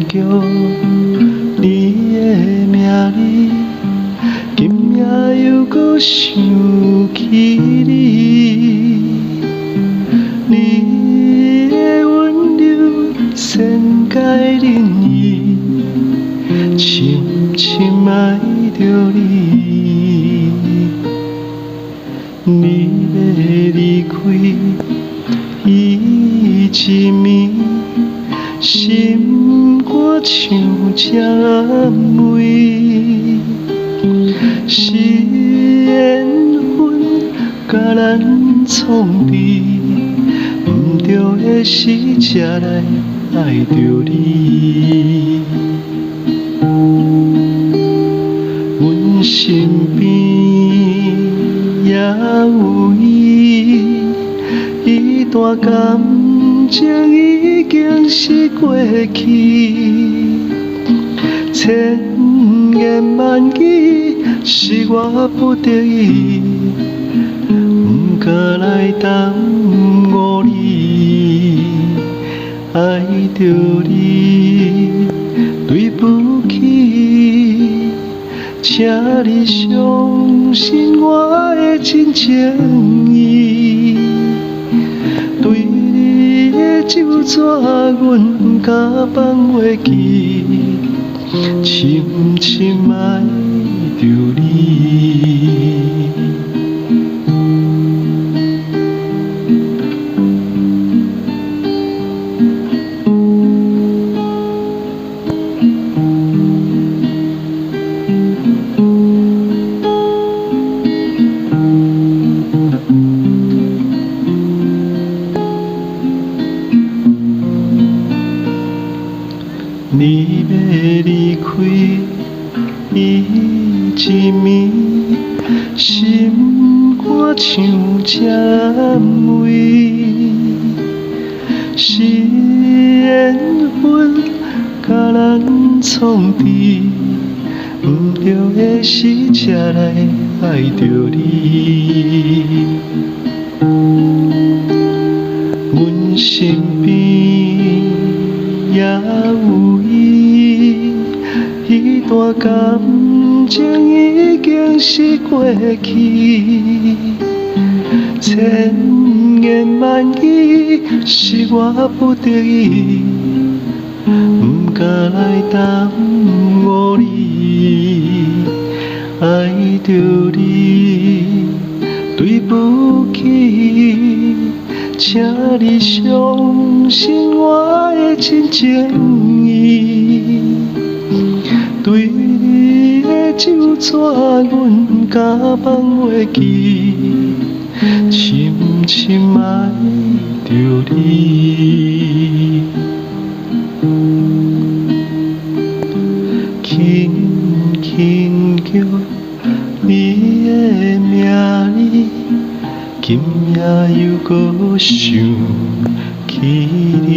叫你的名字，今夜又搁想起你，你的温柔善解人意，深深爱着你。你要离开，伊一暝，心肝像这暗暝，是缘分甲咱创治，毋对的时才来爱着你。阮身边也有伊，伊段感情已经是过去，千言万语是我不得已，不敢来耽误你，爱着你，对不起，请你相信我的真情意。对你的咒纸，阮不敢放袂记，深深爱着你。你要离开，伊一暝，心肝像这暗暝，是缘分甲咱创治，毋对的时才来爱着你。阮身边也有伊，伊段感情已经是过去，千言万语是我不得已，不敢来耽误你，爱着你，对不起。请你相信我的真情意，对你的咒纸，阮不敢放袂记，深深爱着你。轻轻叫你的名字，今夜又搁想起你。